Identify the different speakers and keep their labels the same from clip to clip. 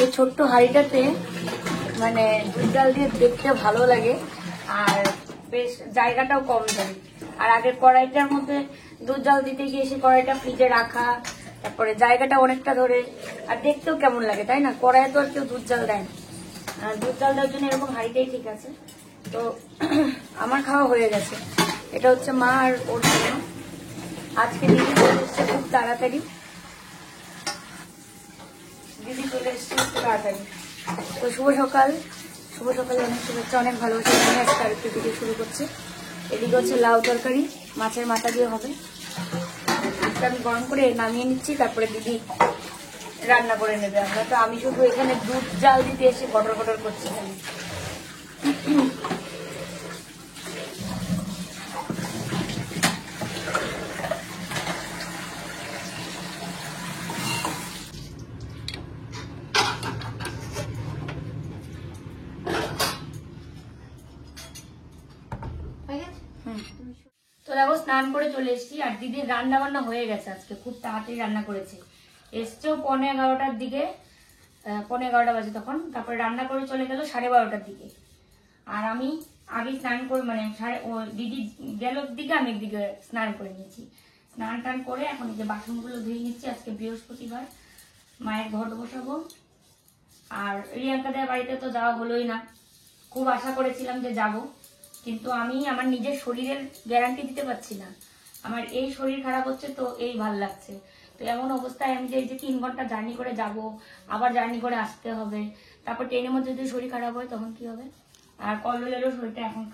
Speaker 1: এই ছোট্ট হাঁড়িটাতে মানে দুধ জাল দিয়ে দেখতে ভালো লাগে আর বেশ জায়গাটাও কম যায়। আর আগের কড়াইটার মধ্যে দুধ জাল দিতে গিয়ে সে কড়াইটা ফ্রিজে রাখা, তারপরে জায়গাটা অনেকটা ধরে, আর দেখতেও কেমন লাগে তাই না? কড়াইয়ে তো আর কেউ দুধ জাল দেয় না। দুধ জাল দেওয়ার জন্য এরকম হাঁড়িটাই ঠিক আছে। তো আমার খাওয়া হয়ে গেছে। এটা হচ্ছে মা আর ওর জন্য। আজকে দিদি চলে এসছে খুব তাড়াতাড়ি, দিদি চলে এসছে খুব তাড়াতাড়ি। তো শুভ সকাল, শুভ সকালে অনেক শুভেচ্ছা, অনেক ভালোবাসা নিয়ে আজকে আরেকটি ভিডিও শুরু করছে। এদিকে হচ্ছে লাউ তরকারি, মাছের মাথা দিয়ে হবে। আজকে আমি গরম করে নামিয়ে নিচ্ছি, তারপরে দিদি রান্না করে নেবে। আমরা তো আমি শুধু এখানে দুধ জাল দিতে এসে গটর গটর করছি। তো দেখো স্নান করে চলে এসেছি, আর দিদির রান্না বান্না হয়ে গেছে। আজকে খুব তাড়াতাড়ি রান্না করেছে, এসছেও 11:15টার দিকে, 11:15 বাজে তখন। তারপরে রান্না করে চলে গেল 12:30টার দিকে। আর আমি আগে স্নান করে মানে দিদি গেল দিকে আমি একদিকে স্নান করে নিয়েছি। স্নান টান করে এখন যে বাসনগুলো ধুয়ে নিচ্ছি। আজকে বৃহস্পতিবার, মায়ের ঘট বসাবো। আর রিয়াঙ্কাদের বাড়িতে তো যাওয়া হলোই না। খুব আশা করেছিলাম যে যাব, কিন্তু আমি আমার নিজের শরীরের গ্যারান্টি দিতে পারছি না। আমার এই শরীর খারাপ হচ্ছে, তো এই ভাল লাগছে। তো এমন অবস্থায় আমি যে 3 ঘন্টা জার্নি করে যাব, আবার জার্নি করে আসতে হবে, তারপর ট্রেনের মধ্যে যদি শরীর খারাপ হয় তখন কি হবে? আর কল্লোলেরও শরীরটা এখন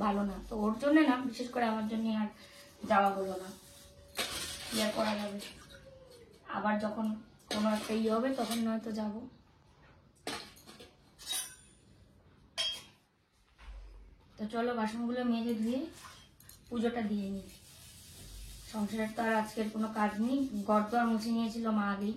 Speaker 1: ভালো না, তো ওর জন্য না, বিশেষ করে আমার জন্য আর যাওয়া হলো না। কি আর করা যাবে, আবার যখন কোনো একটা ইয়ে হবে তখন নয়তো যাবো। তো চলো বাসনগুলো মেজে ধুয়ে পুজোটা দিয়ে নিই। সংসারের তো আর আজকের কোনো কাজ নেই, ঘর তো আর মুছে নিয়েছিল মা আগেই।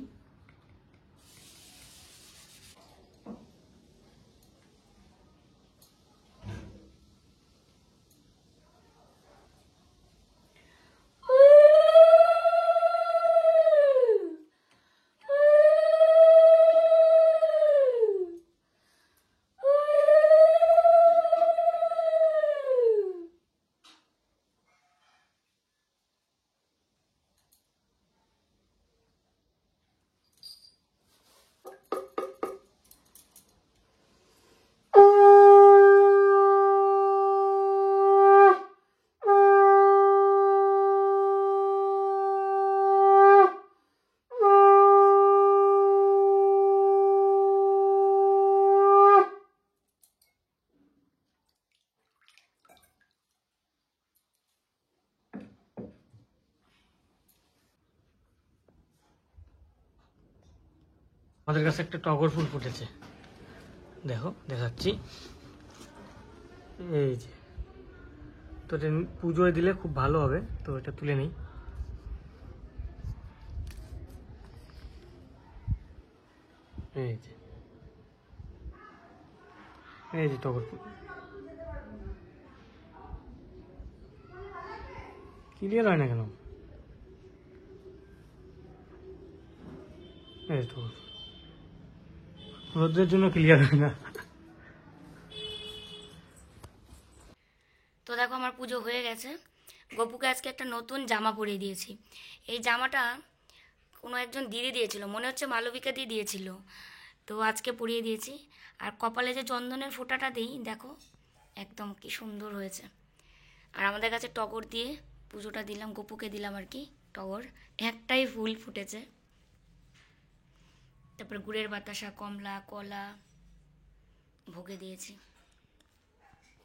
Speaker 2: আমাদের কাছে একটা টগর ফুল ফুটেছে, দেখো দেখাচ্ছি। এই যে, তো এটা পুজোয় দিলে খুব ভালো হবে, তো এটা তুলে নেই। এই যে, এই যে টগর ফুল, ক্লিয়ার হয় না কেন? এই টগর ফুল রোদ্রের জন্য ক্লিয়ার হয় না।
Speaker 1: তো দেখো আমার পুজো হয়ে গেছে। গপুকে আজকে একটা নতুন জামা পরিয়ে দিয়েছি। এই জামাটা কোনো একজন দিদি দিয়েছিল, মনে হচ্ছে মালবিকা দিয়ে দিয়েছিল, তো আজকে পরিয়ে দিয়েছি। আর কপালে যে চন্দনের ফোঁটাটা দিই দেখো, একদম কি সুন্দর হয়েছে। আর আমাদের কাছে টগর দিয়ে পুজোটা দিলাম, গপুকে দিলাম আর কি টগর, একটাই ফুল ফুটেছে। তারপরে গুড়ের বাতাসা, কমলা, কলা ভোগে দিয়েছি।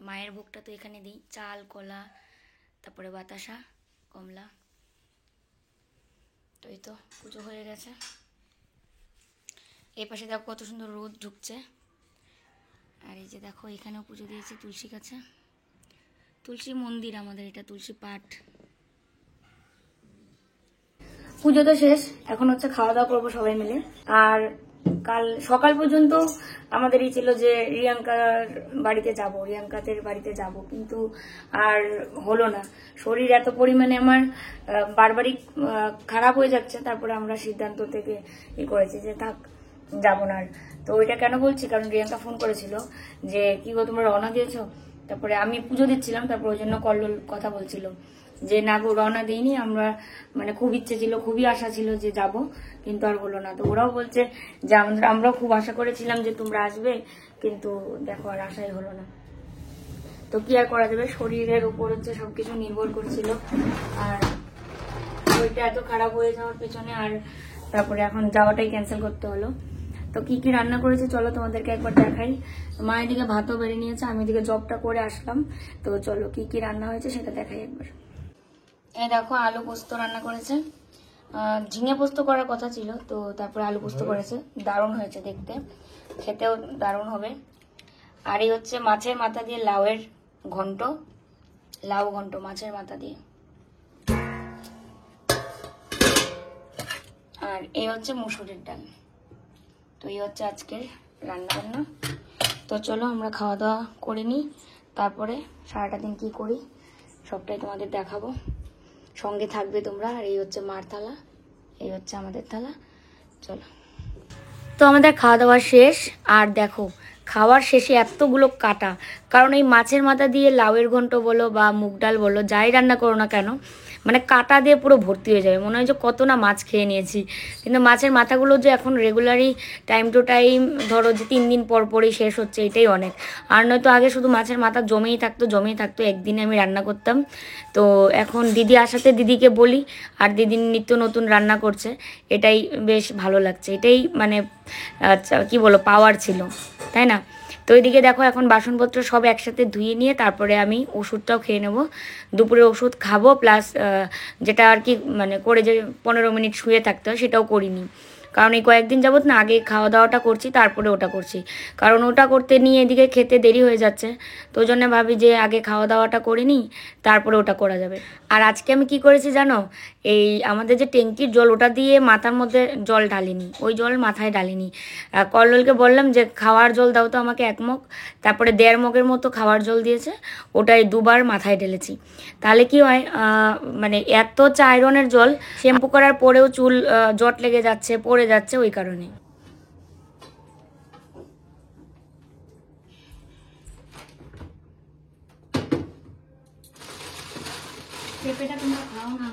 Speaker 1: মায়ের ভোগটা তো এখানে দিই, চাল, কলা, তারপরে বাতাসা, কমলা। তো এই তো পুজো হয়ে গেছে। এই পাশে দেখো কত সুন্দর রোদ ঢুকছে। আর এই যে দেখো এখানেও পুজো দিয়েছি তুলসী গাছে, তুলসী মন্দির আমাদের এটা, তুলসী পাঠ। পুজো তো শেষ, এখন হচ্ছে খাওয়া দাওয়া করবো সবাই মিলে। আর কাল সকাল পর্যন্ত আমাদের এই ছিল যে রিয়াঙ্কার বাড়িতে যাব, রিয়াঙ্কাদের বাড়িতে যাব, কিন্তু আর হলো না। শরীর এত পরিমাণে আমার বারবারই খারাপ হয়ে যাচ্ছে, তারপরে আমরা সিদ্ধান্ত থেকে করেছি যে থাক, যাবো না আর। তো ওইটা কেন বলছি, কারণ রিয়াঙ্কা ফোন করেছিল যে কি গো তোমরা রওনা দিয়েছো, তারপরে আমি পুজো দিচ্ছিলাম, তারপর ওই জন্য কল্লোল কথা বলছিল যে না গো রওনা দিইনি আমরা, মানে খুব ইচ্ছে ছিল, খুবই আশা ছিল যে যাব, কিন্তু আর হলো না। তো ওরাও বলছে যে আমরাও খুব আশা করেছিলাম যে তোমরা আসবে, কিন্তু দেখো আর আশাই হলো না। তো কি আর করা যাবে, শরীরের উপর হচ্ছে সবকিছু নির্ভর করছিল, আর ওইটা এত খারাপ হয়ে যাওয়ার পেছনে আর তারপরে এখন যাওয়াটাই ক্যান্সেল করতে হলো। তো কি কি রান্না করেছে চলো তোমাদেরকে একবার দেখাই। মা এদিকে ভাতও বেড়ে নিয়েছে, আমি এদিকে জবটা করে আসলাম। তো চলো কি কি রান্না হয়েছে সেটা দেখাই একবার। এই দেখো আলু পোস্ত রান্না করেছে, ঝিঙে পোস্ত করার কথা ছিল, তো তারপরে আলু পোস্ত করেছে, দারুণ হয়েছে দেখতে, খেতেও দারুণ হবে। আর এই হচ্ছে মাছের মাথা দিয়ে লাউয়ের ঘন্ট, লাউ ঘন্ট মাছের মাথা দিয়ে। আর এই হচ্ছে মুসুরের ডাল। তো এই হচ্ছে আজকের রান্না বান্না। তো চলো আমরা খাওয়া দাওয়া করে নিই, তারপরে সারাটা দিন কি করি সবটাই তোমাদের দেখাবো, সঙ্গে থাকবে তোমরা। আর এই হচ্ছে মার থালা, এই হচ্ছে আমাদের থালা। চলো, তো আমাদের খাওয়া দাওয়া শেষ। আর দেখো খাওয়ার শেষে এতগুলো কাটা, কারণ এই মাছের মাথা দিয়ে লাউয়ের ঘন্ট বলো বা মুগ ডাল বলো, যাই রান্না করো না কেন, মানে কাটা দিয়ে পুরো ভর্তি হয়ে যাবে, মনে হয় যে কত না মাছ খেয়ে নিয়েছি। কিন্তু মাছের মাথাগুলো যে এখন রেগুলারই টাইম টু টাইম ধরো যে 3 দিন পর পরই শেষ হচ্ছে, এটাই অনেক। আর নয়তো আগে শুধু মাছের মাথা জমেই থাকতো, একদিনে আমি রান্না করতাম। তো এখন দিদি আসাতে দিদিকে বলি, আর দিদি নিত্য নতুন রান্না করছে, এটাই বেশ ভালো লাগছে, এটাই মানে কি বলো পাওয়ার ছিল, তাই না? তো ওইদিকে দেখো এখন বাসনপত্র সব একসাথে ধুয়ে নিয়ে তারপরে আমি ওষুধটাও খেয়ে নেব, দুপুরে ওষুধ খাবো, প্লাস যেটা আর কি মানে করে যে 15 মিনিট শুয়ে থাকতে হয় সেটাও করিনি, কারণ এই কয়েকদিন যাবত না আগে খাওয়া দাওয়াটা করছি তারপরে ওটা করছি, কারণ ওটা করতে নিয়ে এদিকে খেতে দেরি হয়ে যাচ্ছে। তো ওই জন্য ভাবি যে আগে খাওয়া দাওয়াটা করে নিই, তারপরে ওটা করা যাবে। আর আজকে আমি কি করেছি জানো, এই আমাদের যে ট্যাঙ্কির জল ওটা দিয়ে মাথার মধ্যে জল ঢালিনি, ওই জল মাথায় ঢালিনি। কল্লোলকে বললাম যে খাওয়ার জল দাও তো আমাকে 1 মগ, তারপরে 1.5 মগের মতো খাওয়ার জল দিয়েছে, ওটাই 2বার মাথায় ঢেলেছি। তাহলে কি হয়, মানে এত আয়রনের জল, শ্যাম্পু করার পরেও চুল জট লেগে যাচ্ছে, পড়ে যাচ্ছে, ওই কারণে। পেঁপেটা তোমরা খাও না?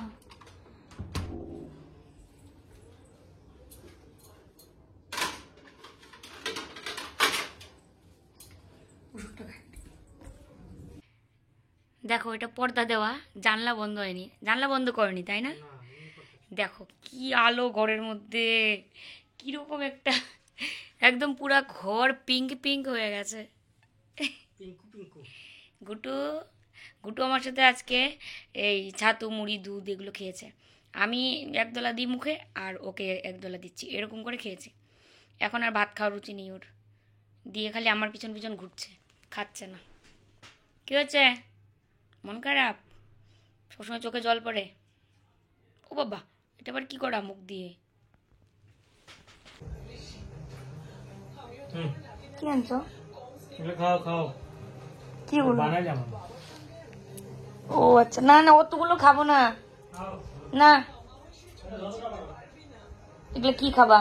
Speaker 1: দেখো এটা পর্দা দেওয়া, জানলা বন্ধ হয়নি, জানলা বন্ধ করনি তাই না? দেখো কি আলো ঘরের মধ্যে, কিরকম একটা একদম পুরা ঘর পিঙ্ক পিঙ্ক হয়ে গেছে। গুটু গুটু আমার সাথে আজকে এই ছাতু মুড়ি দুধ এগুলো খেয়েছে, আমি 1 দলা দিই মুখে আর ওকে 1 দলা দিচ্ছি, এরকম করে খেয়েছে। এখন আর ভাত খাওয়ার রুচি নেই ওর, দিয়ে খালি আমার পিছন পিছন ঘুরছে, খাচ্ছে না। কি হচ্ছে, মন খারাপ, সবসময় চোখে জল পড়ে? ও বাবা, এটা আবার কি করা মুখ দিয়ে? কি আনছো?
Speaker 2: খাও খাও,
Speaker 1: কি বলো?
Speaker 2: বানাই যাবো।
Speaker 1: ও আচ্ছা, না না অতগুলো খাবো না, না এগুলো কি খাবা?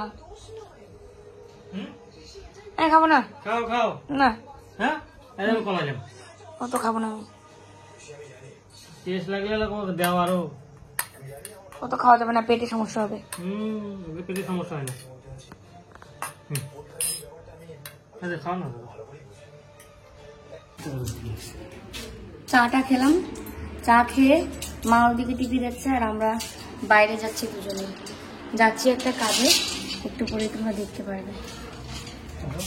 Speaker 1: হ্যাঁ খাবো না,
Speaker 2: খাও খাও
Speaker 1: না
Speaker 2: হ্যাঁ, একদম কমা যাবো,
Speaker 1: অত খাবো না আমি,
Speaker 2: টেস্ট লাগলে দেওয়া আরো,
Speaker 1: অত খাওয়া যাবে না, পেটে সমস্যা হবে।
Speaker 2: পেটে সমস্যা হয় না, খাও না।
Speaker 1: চাটা খেলাম, চা খেয়ে মা ওদিকে টিভি দেখছে আর আমরা বাইরে যাচ্ছি, দুজনে যাচ্ছি একটা কাজে, একটু পরে তোমরা দেখতে পারবে।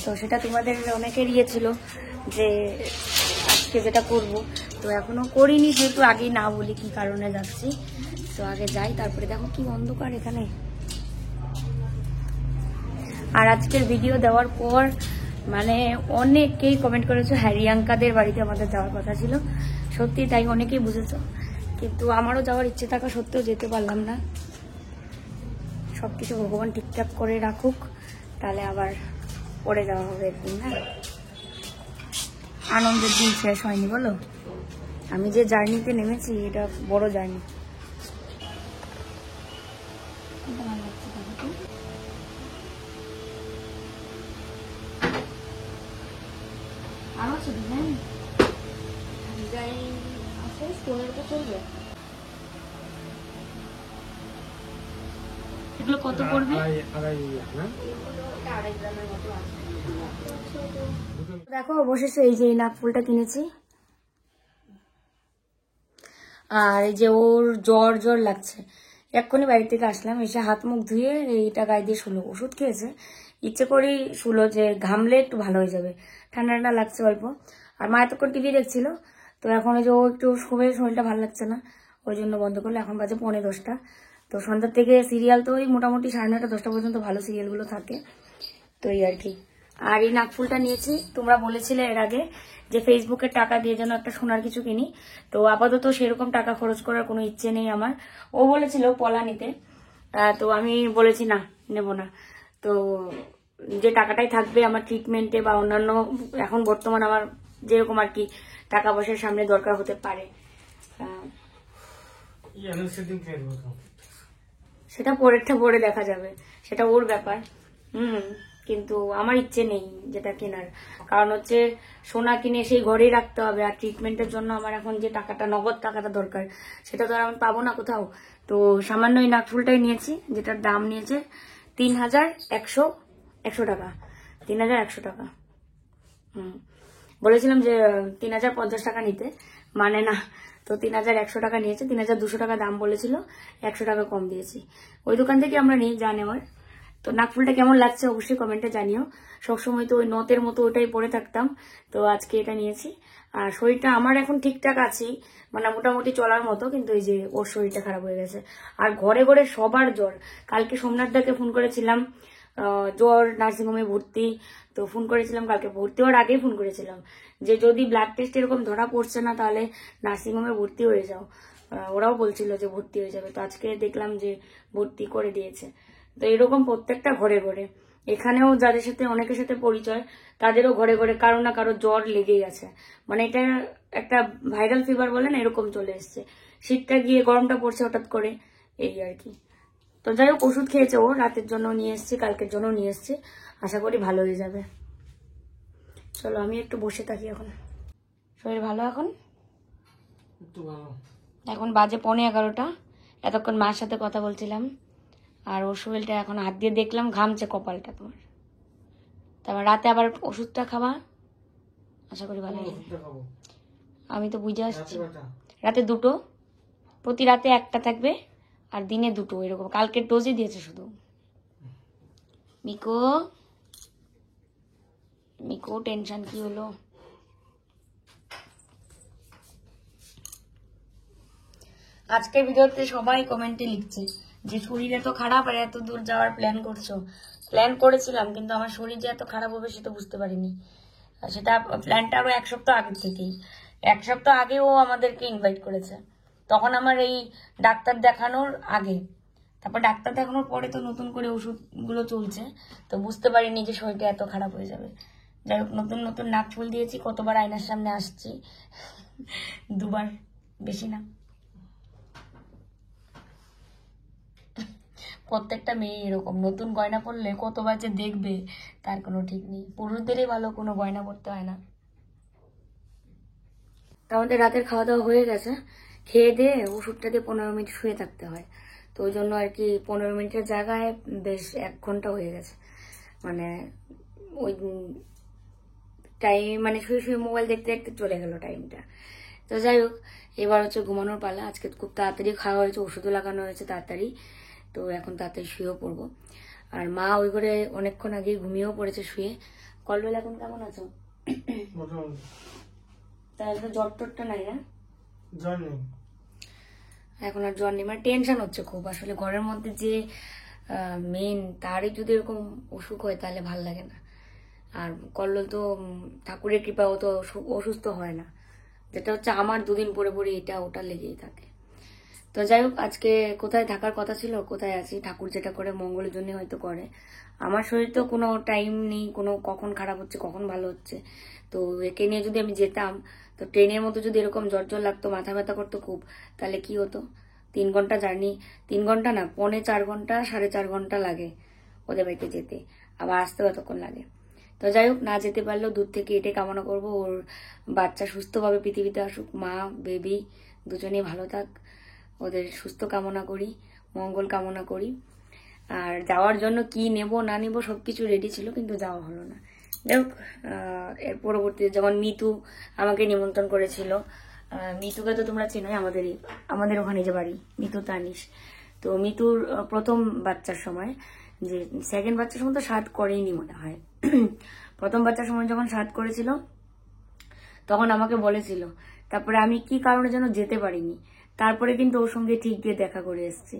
Speaker 1: তো সেটা তোমাদের অনেকের ইয়ে ছিল যে আজকে যেটা করব, তো এখনো করিনি, যেহেতু আগেই না বলি কি কারণে যাচ্ছি। তো আগে যাই, তারপরে দেখো কি অন্ধকার এখানে। আর আজকের ভিডিও দেওয়ার পর মানে অনেকেই কমেন্ট করেছো রিয়াঙ্কাদের বাড়িতে আমাদের যাওয়ার কথা ছিল, সত্যি তাই অনেকেই বুঝেছো, কিন্তু আমারও যাওয়ার ইচ্ছে থাকা সত্ত্বেও যেতে পারলাম না। সবকিছু ভগবান ঠিকঠাক করে রাখুক, তাহলে আবার পরে যাওয়া হবে একদিন। না, আনন্দের দিন শেষ হয়নি বলো, আমি যে জার্নিতে নেমেছি এটা বড় জার্নি। আরো আছে ডিজাইন আছে, স্টোনের উপর চলবে। এগুলো কত পড়বে? দেখো অবশেষে এই যে নাক ফুলটা কিনেছি, আর এই যে ওর জ্বর জ্বর লাগছে, এক্ষুনি বাড়ি থেকে আসলাম, এসে হাত মুখ ধুয়ে এইটা গায়ে দিয়ে শুলো, ওষুধ খেয়েছে, ইচ্ছে করেই শুলো যে ঘামলে একটু ভালো হয়ে যাবে, ঠান্ডা ঠান্ডা লাগছে অল্প। আর মা এতক্ষণ টিভি দেখছিল, তো এখন ওই যে ও একটু শুয়ে শরীরটা ভালো লাগছে না, ওই জন্য বন্ধ করলো। এখন বাজে 9:45। তো সন্ধ্যার থেকে সিরিয়াল তো ওই মোটামুটি 9:30 10টা পর্যন্ত ভালো সিরিয়ালগুলো থাকে, তো এই আর কি। আর এই নাকফুলটা নিয়েছি, তোমরা বলেছিলে এর আগে যে ফেসবুকের টাকা দিয়ে যেন একটা সোনার কিছু কিনি, তো আপাতত সেরকম টাকা খরচ করার কোনো ইচ্ছে নেই আমার। ও বলেছিল পলা নিতে, তো আমি বলেছি না, নেব না। তো যে টাকাটাই থাকবে আমার ট্রিটমেন্টে বা অন্যান্য এখন বর্তমান আমার যেরকম আর কি টাকা পয়সার সামনে দরকার হতে পারে, সেটা পরেরটা পরে দেখা যাবে, সেটা ওর ব্যাপার। কিন্তু আমার ইচ্ছে নেই যেটা কেনার, কারণ হচ্ছে সোনা কিনে সেই ঘরেই রাখতে হবে, আর ট্রিটমেন্টের জন্য আমার এখন যে টাকাটা নগদ টাকাটা দরকার সেটা তো আর আমি পাবো না কোথাও। তো সামান্য এই নাকফুলটাই নিয়েছি, যেটার দাম নিয়েছে 3100 টাকা, 3100 টাকা। বলেছিলাম যে 3050 টাকা নিতে, মানে না, তো 3100 টাকা নিয়েছে, 3200 টাকা দাম বলেছিল, 100 টাকা কম দিয়েছি। ওই দোকান থেকে আমরা নিই যা নেওয়ার। তো নাকফুলটা কেমন লাগছে অবশ্যই কমেন্টে জানিও। সবসময় তো ওই নতের মতো ওটাই পরে থাকতাম, তো আজকে এটা নিয়েছি। আর শরীরটা আমার এখন ঠিকঠাক আছেই, মানে মোটামুটি চলার মতো, কিন্তু এই যে ওর শরীরটা খারাপ হয়ে গেছে। আর ঘরে ঘরে সবার জ্বর, কালকে সোমনাথ দাকে ফোন করেছিলাম, জ্বর, নার্সিংহোমে ভর্তি। তো ফোন করেছিলাম কালকে, ভর্তি হওয়ার আগেই ফোন করেছিলাম যে যদি ব্লাড টেস্ট এরকম ধরা পড়ছে না তাহলে নার্সিংহোমে ভর্তি হয়ে যাও। ওরাও বলছিল যে ভর্তি হয়ে যাবে, তো আজকে দেখলাম যে ভর্তি করে দিয়েছে। তো এরকম প্রত্যেকটা ঘরে ঘরে, এখানেও যাদের সাথে অনেকের সাথে পরিচয় তাদেরও ঘরে ঘরে কারো না কারো জ্বর লেগেই আছে, মানে এটা একটা ভাইরাল ফিভার বলে না, এরকম চলে এসছে। শীতটা গিয়ে গরমটা পড়ছে হঠাৎ করে, এই আর কি। তো যাই হোক, ওষুধ খেয়েছে ও, রাতের জন্য নিয়ে এসছি, কালকের জন্য নিয়ে এসছি, আশা করি ভালো হয়ে যাবে। চলো আমি একটু বসে থাকি এখন। শরীর ভালো এখন? এখন বাজে 11:15, এতক্ষণ মার সাথে কথা বলছিলাম, আর ওর শরীরটা এখন হাত দিয়ে দেখলাম ঘামছে কপালটা তোমার। তারপর রাতে আবার ওষুধটা খাবা, আশা করি ভালো হবে। আমি তো বুঝে আসছি, রাতে 2টো, প্রতি রাতে 1টা থাকবে আর দিনে 2টো, এরকম কালকের ডোজই দিয়েছে শুধু। মিকো মিকো টেনশন কি হলো? আজকের ভিডিওতে সবাই কমেন্টে লিখছে যে শরীর এত খারাপ আর এত দূর যাওয়ার প্ল্যান করছো। প্ল্যান করেছিলাম, কিন্তু আমার শরীর যে এত খারাপ হবে সেটা বুঝতে পারিনি। সেটা প্ল্যানটা আরো 1 সপ্তাহ আগে থেকেই, 1 সপ্তাহ আগে ও আমাদেরকে ইনভাইট করেছে, তখন আমার এই ডাক্তার দেখানোর আগে। তারপর ডাক্তার দেখানোর পরে তো নতুন করে ওষুধগুলো চলছে, তো বুঝতে পারিনি যে শরীরটা এত খারাপ হয়ে যাবে। যাই হোক, নতুন নতুন নাক ফুল দিয়েছি, কতবার আয়নার সামনে আসছি, 2বার, বেশি না। প্রত্যেকটা মেয়ে এরকম, নতুন গয়না পরলে কতবার যে দেখবে তার কোনো ঠিক নেই। পুরুষদেরই ভালো, কোনো গয়না পরতে হয় না। আমাদের রাতের খাওয়া দাওয়া হয়ে গেছে, খেয়ে দিয়ে ওষুধটা দিয়ে 15 মিনিট শুয়ে থাকতে হয়, তো ওই জন্য আর কি 15 মিনিটের জায়গায় বেশ 1 ঘন্টা হয়ে গেছে। মানে ওই টাইম, মানে শুয়ে শুয়ে মোবাইল দেখতে দেখতে চলে গেল টাইমটা। তো যাই হোক, এবার হচ্ছে ঘুমানোর পালা। আজকে খুব তাড়াতাড়ি খাওয়া হয়েছে, ওষুধও লাগানো হয়েছে তাড়াতাড়ি, তো এখন তাড়াতাড়ি শুয়েও পড়বো। আর মা ওই করে অনেকক্ষণ আগে ঘুমিয়েও পড়েছে শুয়ে। কলবেল এখন কেমন আছো? তাহলে জ্বর টরটা নাই না?
Speaker 2: জ্বর নেই
Speaker 1: এখন আর, জ্বর নেই, মানে টেনশন হচ্ছে খুব আসলে। ঘরের মধ্যে যে মেন, তারই যদি এরকম অসুখ হয় তাহলে ভাল লাগে না। আর কল্লোল তো ঠাকুরের কৃপা, ও তো অসুস্থ হয় না, যেটা হচ্ছে আমার 2 দিন পরে পরে এটা ওটা লেগেই থাকে। তো যাই হোক, আজকে কোথায় থাকার কথা ছিল, কোথায় আছি, ঠাকুর যেটা করে মঙ্গলের জন্য হয়তো করে। আমার শরীর তো কোনো টাইম নেই, কোনো কখন খারাপ হচ্ছে কখন ভালো হচ্ছে। তো একে নিয়ে যদি আমি যেতাম, তো ট্রেনের মতো যদি এরকম জ্বর জ্বর লাগতো, মাথা ব্যথা করতো খুব, তাহলে কি হতো? 3 ঘন্টা জার্নি, 3 ঘন্টা না, 3.25 ঘন্টা 4.5 ঘন্টা লাগে ওদের বাড়িতে যেতে, আবার আসতেও এতক্ষণ লাগে। তো যাই হোক, না যেতে পারলেও দূর থেকে এটাই কামনা করব, ওর বাচ্চা সুস্থভাবে পৃথিবীতে আসুক, মা বেবি দুজনেই ভালো থাক, ওদের সুস্থ কামনা করি, মঙ্গল কামনা করি। আর যাওয়ার জন্য কি নেব না নেব সবকিছু রেডি ছিল, কিন্তু যাওয়া হলো না। যাই হোক, এর পরবর্তীতে যখন মিতু আমাকে নিমন্ত্রণ করেছিল, মিতুকে তো তোমরা চেনোই, আমাদের ওখানে যে বাড়ি, মিতু তানিশ। তো মিতুর প্রথম বাচ্চার সময়, যে সেকেন্ড বাচ্চার সময় তো স্বাদ করেইনি মনে হয়, প্রথম বাচ্চার সময় যখন স্বাদ করেছিল তখন আমাকে বলেছিল, তারপরে আমি কি কারণে যেন যেতে পারিনি। তারপরে কিন্তু ওর সঙ্গে ঠিক গিয়ে দেখা করে এসেছি,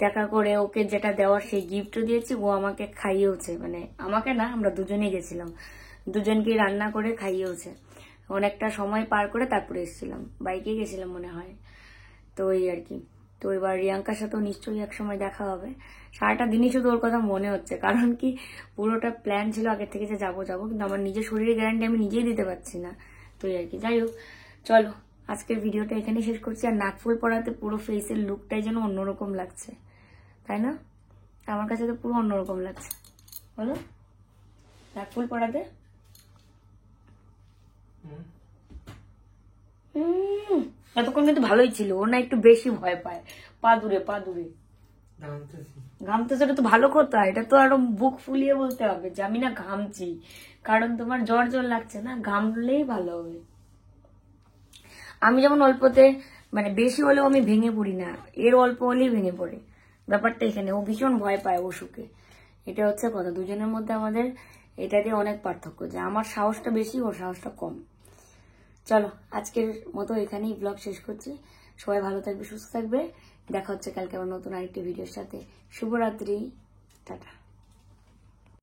Speaker 1: দেখা করে ওকে যেটা দেওয়ার সেই গিফটও দিয়েছি, ও আমাকে খাইয়েওছে, মানে আমাকে না, আমরা দুজনেই গেছিলাম, দুজনকে রান্না করে খাইয়েওছে। অনেকটা সময় পার করে তারপরে এসেছিলাম, বাইকে গেছিলাম মনে হয়। তো এই আর কি। তো এবার রিয়াঙ্কার সাথেও নিশ্চয়ই একসময় দেখা হবে। সারাটা দিনই শুধু ওর কথা মনে হচ্ছে, কারণ কি পুরোটা প্ল্যান ছিল আগে থেকে যে যাবো যাবো, কিন্তু আমার নিজের শরীরের গ্যারান্টি আমি নিজেই দিতে পারছি না। তো এই আর কি। যাই হোক, চলো আজকের ভিডিওটা এখানেই শেষ করছি। আর নাকফুল পরাতে পুরো ফেসের লুকটাই যেন অন্যরকম লাগছে, তাই না? আমার কাছে তো পুরো অন্যরকম লাগছে, বলো নাকফুল পরাতে। এতক্ষণ কিন্তু ভালোই ছিল, ও না একটু বেশি ভয় পায়, পা দূরে ঘামতেছে, এটা তো ভালো কথা, এটা তো আরো বুক ফুলিয়ে বলতে হবে যে আমি না ঘামছি, কারণ তোমার জ্বর লাগছে না, ঘামলেই ভালো হবে। আমি যেমন অল্পতে, মানে বেশি হলেও আমি ভেঙে পড়ি না, এর অল্প হলেই ভেঙে পড়ে, ব্যাপারটা এখানে। ও ভীষণ ভয় পায় অসুখে, এটা হচ্ছে কথা। দুজনের মধ্যে আমাদের এটাতে অনেক পার্থক্য, যে আমার সাহসটা বেশি, ওর সাহসটা কম। চলো আজকের মতো এখানেই ব্লগ শেষ করছি। সবাই ভালো থাকবে, সুস্থ থাকবে। দেখা হচ্ছে কালকে আবার নতুন আরেকটি ভিডিওর সাথে। শুভরাত্রি, টাটা।